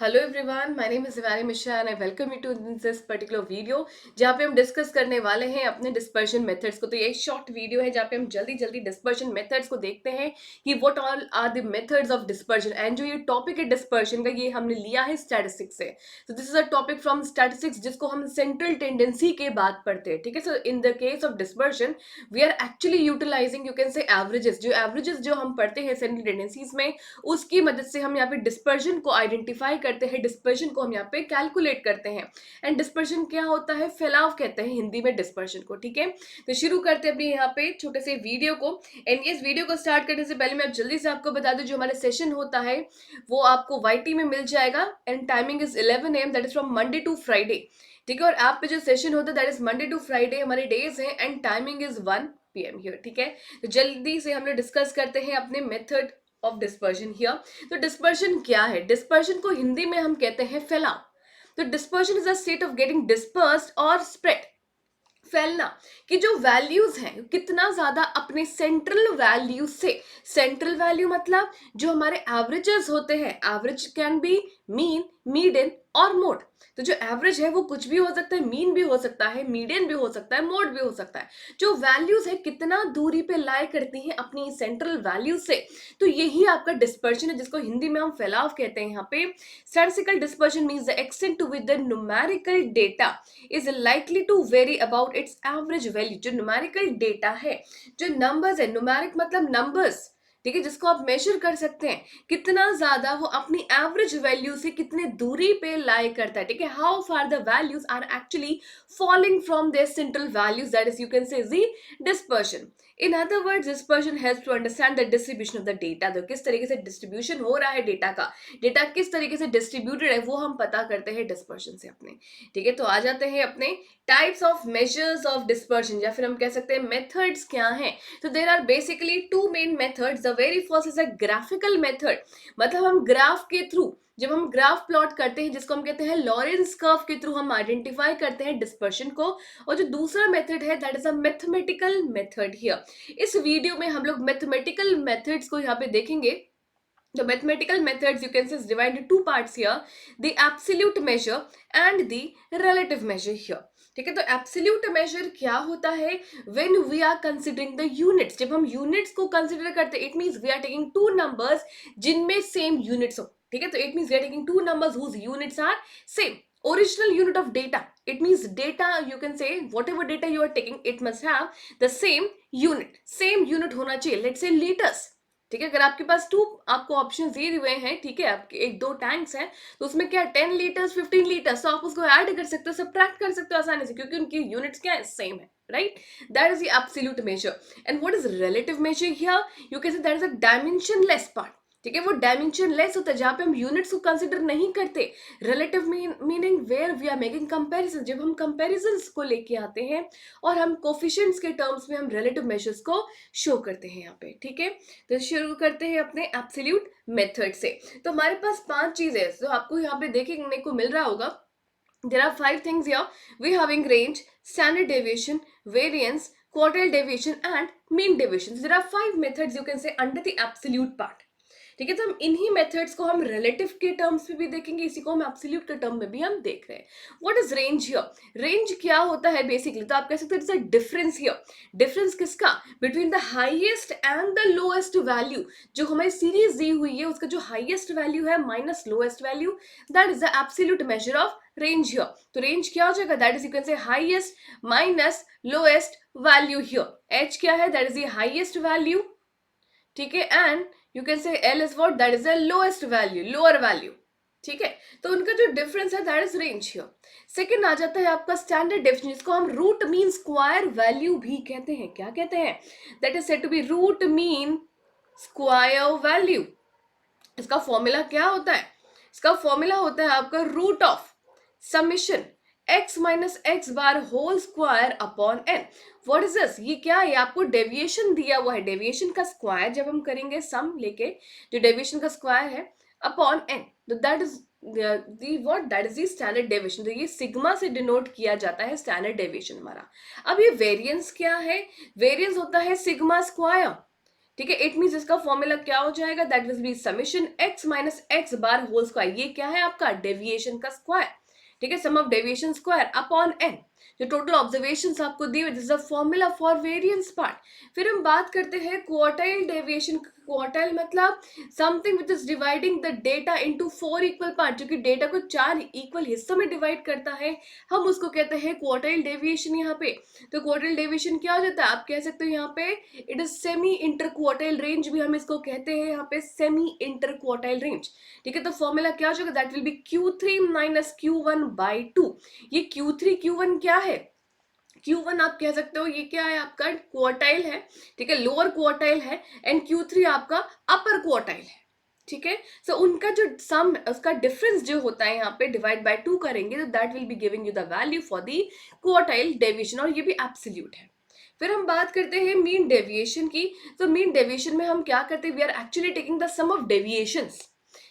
Hello everyone, my name is Shivani Mishra and I welcome you to this particular video जहाँ पे हम discuss करने वाले हैं अपने डिस्पर्शन मेथड्स को। तो ये शॉर्ट वीडियो है जहाँ पे हम जल्दी जल्दी डिस्पर्शन मेथड्स को देखते हैं कि what all are the methods of dispersion. And जो ये टॉपिक है डिस्पर्शन का, ये हमने लिया है स्टैटिस्टिक्स से। तो this is a topic from statistics जिसको हम सेंट्रल टेंडेंसी के बाद पढ़ते हैं। ठीक है, so in the case of dispersion we are actually utilising, you can say averages जो हम पढ़ते हैं सेंट्रल टेंडेंसीज में, उसकी मदद से हम यहाँ पे डिस्पर्शन को आइडेंटिफाई करते हैं, डिस्पर्शन को हम यहाँ पे कैलकुलेट करते हैं। एंड डिस्पर्शन क्या होता है? फैलाव कहते हैं हिंदी में डिस्पर्शन को। ठीक है, तो शुरू करते हैं अपनी यहाँ पे छोटे से वीडियो को। एंड इस वीडियो को स्टार्ट करने से पहले मैं जल्दी से आपको बता दूं, जो हमारे सेशन होता है वो आपको वाईटी में मिल जाएगा। And timing is 11 AM, that is from Monday to Friday. ठीक है, और ऐप पे जो सेशन होता है that is Monday to Friday हमारे डेज है। And timing is 1 PM here. ठीक है, तो जल्दी से हम लोग डिस्कस करते हैं अपने मेथड ऑफ डिस्पर्शन हियर। तो डिस्पर्शन क्या है? डिस्पर्शन को हिंदी में हम कहते हैं फैलाव। तो dispersion is a state of getting dispersed और स्प्रेड। फैलना कि जो वैल्यूज हैं कितना ज्यादा अपने सेंट्रल वैल्यू से, सेंट्रल वैल्यू मतलब जो हमारे एवरेजेस होते हैं, average can be mean, median और मोड। तो जो एवरेज है वो कुछ भी हो सकता है, मीन भी हो सकता है, मीडियन भी हो सकता है, मोड भी हो सकता है। जो वैल्यूज है कितना दूरी पे लाई करती हैं अपनी सेंट्रल वैल्यू से, तो यही आपका डिस्पर्शन है जिसको हिंदी में हम फैलाव कहते हैं। यहाँ पे statistical dispersion means the extent to which the numerical data is likely to vary about its average value. जो न्यूमेरिकल डेटा है, जो नंबर्स है, न्यूमेरिक मतलब नंबर्स, ठीक है, जिसको आप मेजर कर सकते हैं कितना ज्यादा वो अपनी एवरेज वैल्यू से कितने दूरी पे लाई करता है। ठीक है, how far the values are actually falling from their central values, that is you can say the dispersion. In other words dispersion helps to understand the distribution of the data. तो किस तरीके से डिस्ट्रीब्यूशन हो रहा है data का, data किस तरीके से डिस्ट्रीब्यूटेड है, वो हम पता करते हैं डिस्पर्शन से अपने। ठीक है, तो आ जाते हैं अपने types of measures of dispersion, या फिर हम कह सकते हैं मेथड्स क्या हैं। तो there are basically two main methods. The very first is a graphical method, मतलब हम ग्राफ के थ्रू, जब हम ग्राफ प्लॉट करते हैं जिसको हम कहते हैं लॉरेंस कर्व के थ्रू, हम आइडेंटिफाई करते हैं डिस्पर्शन को। और जो दूसरा मेथड है that is a mathematical method here. इस वीडियो में हम लोग मैथमेटिकल मेथड्स को यहाँ पे देखेंगे। The mathematical methods you can say is divided into two parts here, the absolute measure and the relative measure here. ठीक है, तो एब्सोल्यूट मेजर क्या होता है? When we are considering the units, जब हम यूनिट्स को कंसिडर करते हैं, it means we are taking two numbers जिनमें सेम यूनिट्स हो। ठीक है, तो it means we are taking two numbers whose units are same. Original unit of data, it means data, you can say whatever data you are taking it must have the same unit होना चाहिए। Let's say litres. ठीक है, अगर आपके पास आपको option दिए हुए हैं, ठीक है, आपके एक दो टैंक्स हैं, तो उसमें क्या 10 लीटर्स 15 लीटर्स, तो आप उसको ऐड कर सकते हो, सब्ट्रैक्ट कर सकते हो आसानी से, क्योंकि उनकी यूनिट्स क्या है, सेम है, right? That is the absolute major. And what is relative major here? You can say that is a dimensionless part. ठीक है, वो डायमेंशनलेस होता है जहां पे हम यूनिट्स को कंसिडर नहीं करते। Relative meaning where we are making comparison, जब हम कंपैरिजंस को लेके आते हैं और हम कोफिशिएंट्स के टर्म्स में हम रिलेटिव मेजर्स को शो करते हैं यहाँ पे। ठीक है, तो शुरू करते हैं अपने एब्सोल्यूट मेथड से। तो हमारे पास 5 चीजें हैं जो आपको यहाँ पे देखने को मिल रहा होगा। There are 5 things here. We having range, standard deviation, variance, quartile deviation and mean deviation. So there are 5 methods you can say under the absolute part. ठीक है, तो हम इन्हीं मेथड्स को हम रिलेटिव के टर्म्स में भी देखेंगे, इसी को हम एब्सोल्यूट के टर्म में भी हम देख रहे हैं। What is range here? Range क्या होता है बेसिकली? तो आप कह सकते हैं डिफरेंस हियर। डिफरेंस किसका? Between the highest and the lowest value. जो हमारी सीरीज दी हुई है उसका जो हाईएस्ट वैल्यू है minus lowest value, that is the absolute measure of range here. तो रेंज क्या हो जाएगा? दैट इज यू कैन से highest minus lowest value here. H क्या है? That is the highest value. ठीक है, and you can say L is what? That is the lowest value, lower value. ठीक है, तो उनका जो डिफरेंस है that is range here. Second आ जाता है आपका स्टैंडर्ड डेफिनेशन, जिसको हम रूट मीन स्क्वायर वैल्यू भी कहते हैं। क्या कहते हैं? That is said to be root mean square value. इसका फॉर्मूला क्या होता है? इसका फॉर्मूला होता है आपका root of summation x minus x bar whole square upon n. What is this? ये क्या है? आपको डेविएशन दिया हुआ है, डेविएशन का स्क्वायर जब हम करेंगे सम लेके, जो डेविएशन का स्क्वायर है अपॉन एन, तो that is that is the standard deviation. तो ये सिग्मा से डिनोट किया जाता है स्टैंडर्ड डेविएशन हमारा। अब ये वेरिएंस क्या है? वेरिएंस होता है सिग्मा स्क्वायर। ठीक है, इट मीन्स इसका फॉर्मूला क्या हो जाएगा, that will be summation x minus x bar whole square. ये क्या है आपका डेविएशन का स्क्वायर, ठीक है, sum of deviation square upon n, जो टोटल ऑब्जर्वेशंस आपको दी हुई, this is the formula for variance part. फिर हम बात करते हैं क्वार्टाइल डेविएशन। क्वार्टाइल मतलब something which is dividing the data into 4 equal part, जो कि डेटा को 4 इक्वल हिस्सों में डिवाइड करता है, हम उसको कहते हैं क्वार्टाइल डेविएशन यहाँ पे। तो क्वार्टाइल डेविएशन क्या हो जाता है, आप कह सकते हो यहाँ पे it is semi inter quartile range भी हम इसको कहते हैं, यहाँ पे सेमी इंटर क्वार्टाइल रेंज। ठीक है, तो फॉर्मूला क्या हो जाएगा, that will B Q3 minus Q1/2। ये Q3 Q1 क्या है, Q1 आप कह सकते हो ये क्या है आपका क्वार्टाइल है, ठीक है, लोअर क्वार्टाइल है, एंड Q3 आपका अपर क्वार्टाइल है। ठीक है, सो उनका जो सम, उसका डिफरेंस जो होता है यहाँ पे डिवाइड बाय 2 करेंगे, तो that will be giving you the value for the quartile deviation, और ये भी एब्सोल्यूट है। फिर हम बात करते हैं मीन डेविएशन की। तो मीन डेविएशन में हम क्या करते हैं, we are actually taking the sum of deviations.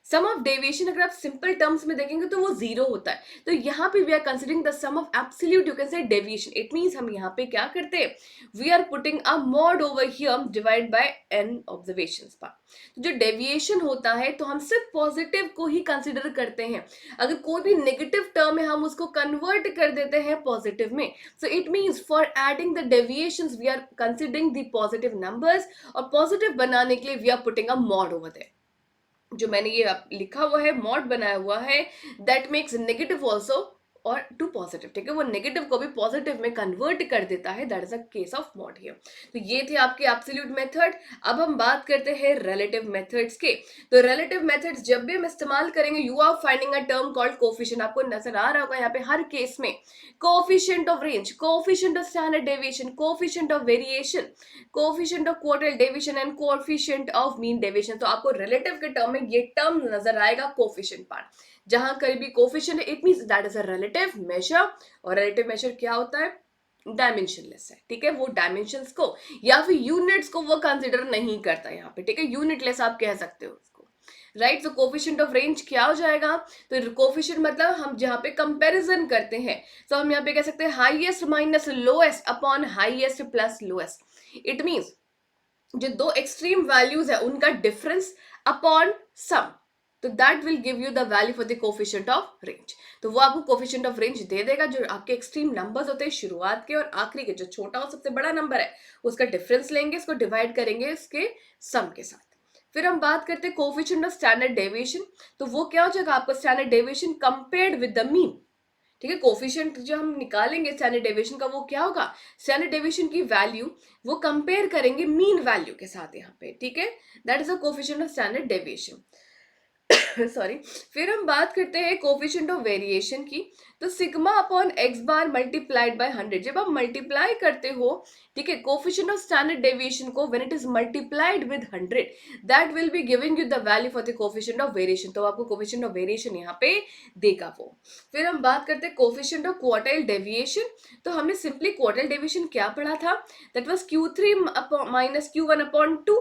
Sum of deviation अगर आप सिंपल टर्म्स में देखेंगे तो वो जीरो होता है, तो यहाँ पे we are considering the sum of absolute, you can say deviation. It means हम यहाँ पे क्या करते हैं, we are putting a mod over here divide by n observations पर। तो जो डेविएशन होता है तो हम सिर्फ पॉजिटिव को ही कंसिडर करते हैं, अगर कोई भी नेगेटिव टर्म है हम उसको कन्वर्ट कर देते हैं पॉजिटिव में। So it means for adding the deviations we are considering the positive numbers, और पॉजिटिव बनाने के लिए we are putting a mod over there. जो मैंने ये लिखा हुआ है, मॉड बनाया हुआ है, दैट मेक्स नेगेटिव ऑल्सो और टू पॉजिटिव। ठीक है, वो नेगेटिव को भी पॉजिटिव में कन्वर्ट कर देता है, that is a case of mod here. तो ये थे आपके एब्सोल्यूट मेथड। अब हम बात करते हैं रिलेटिव मेथड्स के। तो रिलेटिव मेथड्स जब भी हम इस्तेमाल करेंगे, you are finding a term called coefficient. आपको नजर आ रहा होगा यहाँ पे हर केस में coefficient of range, coefficient of standard deviation, coefficient of variation, coefficient of quartile deviation and coefficient of mean deviation. तो आपको रिलेटिव के टर्म में ये टर्म नजर आएगा कोफिशिएंट पार्ट। जहां कहीं भी कोफिशिएंट है, it means that is a relative major. और रिलेटिव मेजर क्या होता है, डायमेंशनलेस है। ठीक है, वो डायमेंशंस को या फिर यूनिट्स को वो कंसिडर नहीं करता यहाँ पे। ठीक है, यूनिटलेस आप कह सकते हो उसको, राइट। तो कोफिशिएंट ऑफ रेंज क्या हो जाएगा, तो कोफिशिएंट मतलब हम जहाँ पे कंपैरिजन करते हैं, तो हम यहाँ पे कह सकते हैं highest minus lowest upon highest plus lowest. It means जो दो एक्सट्रीम वैल्यूज है उनका डिफरेंस अपॉन सम, तो that will give you the value for the coefficient of range. तो वो आपको कोफिशिएंट ऑफ रेंज दे देगा, जो आपके एक्सट्रीम नंबर्स होते हैं शुरुआत के और आखिरी के, जो छोटा और सबसे बड़ा नंबर है उसका डिफरेंस लेंगे, इसको डिवाइड करेंगे इसके सम के साथ। फिर हम बात करते हैं कोफिशिएंट ऑफ स्टैंडर्ड डेविएशन। तो वो क्या हो जाएगा आपका standard deviation compared with the mean. ठीक है, कोफिशिएंट जो हम निकालेंगे स्टैंडर्ड डेविएशन का, वो क्या होगा, स्टैंडर्ड डेविएशन की वैल्यू वो कंपेयर करेंगे मीन वैल्यू के साथ यहाँ पे। ठीक है, that is the coefficient of standard deviation. Sorry. फिर हम बात करते हैं कोफिशिएंट ऑफ वेरिएशन की। तो sigma upon x bar multiplied by 100, जब आप मल्टीप्लाई करते हो, ठीक है, कोफिशिएंट ऑफ स्टैंडर्ड डेविएशन को, when it is multiplied with 100, that will be giving you the value for the coefficient of variation. तो आपको कोफिशिएंट ऑफ वेरिएशन यहाँ पे देगा वो। फिर हम बात करते हैं कोफिशिएंट ऑफ क्वार्टाइल डेविएशन। तो हमने सिंपली क्वार्टाइल डेविएशन क्या पढ़ा था, that was Q3 minus Q1/2,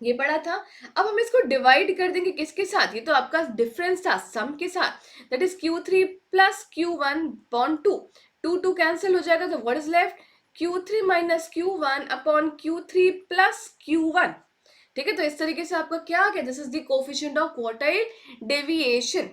ये पढ़ा था। अब हम इसको डिवाइड कर देंगे किसके साथ, ये तो आपका डिफरेंस था सम के साथ, that is Q3 plus Q1/2। 2 cancel हो जाएगा, तो what is left, Q3 minus Q1/Q3 plus Q1। ठीक है, तो इस तरीके से आपका क्या आ गया, this is the coefficient of quartile deviation.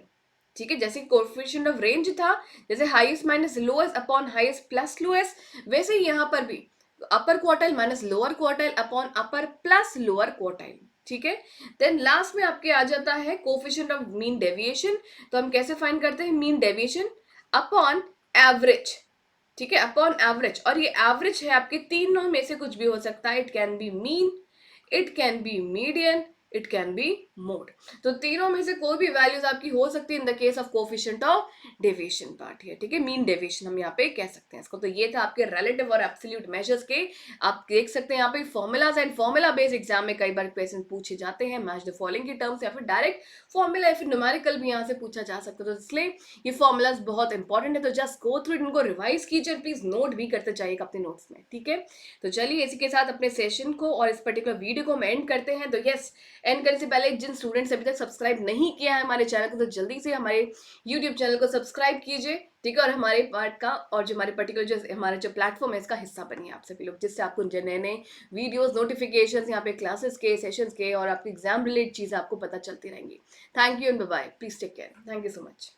ठीक है, जैसे कोफिशिएंट ऑफ रेंज था, जैसे highest minus lowest upon highest plus lowest, वैसे ही यहाँ पर भी अपर quartile minus lower quartile upon अपर प्लस लोअर क्वार्टाइल। ठीक है, देन लास्ट में आपके आ जाता है कोफिशिएंट ऑफ मीन डेविएशन। तो हम कैसे फाइंड करते हैं, मीन डेविएशन अपॉन एवरेज। ठीक है, अपॉन एवरेज, और ये एवरेज है आपके तीनों में से कुछ भी हो सकता है, it can be mean, it can be median, it can be mode. तो तीनों में से कोई भी वैल्यूज आपकी हो सकती है इन the case of coefficient of deviation part है। ठीक है, मीन डेविएशन हम यहाँ पे कह सकते हैं इसको। तो ये था आपके रिलेटिव और एब्सोल्यूट मेजर्स के। आप देख सकते हैं यहाँ पे formulas and formula based exam में कई बार क्वेश्चन पूछे जाते हैं, मैच द फॉलोइंग की टर्म्स, या फिर डायरेक्ट फॉर्मूला या फिर न्यूमेरिकल भी यहाँ से पूछा जा सकता है। तो इसलिए ये फॉर्मूलाज बहुत इंपॉर्टेंट है, तो जस्ट गो थ्रू इनको रिवाइज कीजिए, प्लीज नोट भी करते जाइएगा अपने नोट्स में। ठीक है, तो चलिए इसी के साथ अपने सेशन को और इस पर्टिकुलर वीडियो को हम एंड करते हैं। तो यस, एंड करने से पहले जिन स्टूडेंट्स अभी तक सब्सक्राइब नहीं किया है हमारे चैनल को, तो जल्दी से हमारे यूट्यूब चैनल को सब्सक्राइब कीजिए। ठीक है? और हमारे पार्ट का और जो हमारे पर्टिकुलर जो हमारा जो प्लेटफ़ॉर्म है इसका हिस्सा बनिए आप सभी लोग, जिससे आपको जो नए-नए वीडियोज़, नोटिफ़िकेशंस यहाँ पे क्लासेस के, सेशंस के और आपकी एग्ज़ाम रिलेटेड चीज़ें आपको पता चलती रहेंगी। Thank you and bye bye. Please take care. Thank you so much.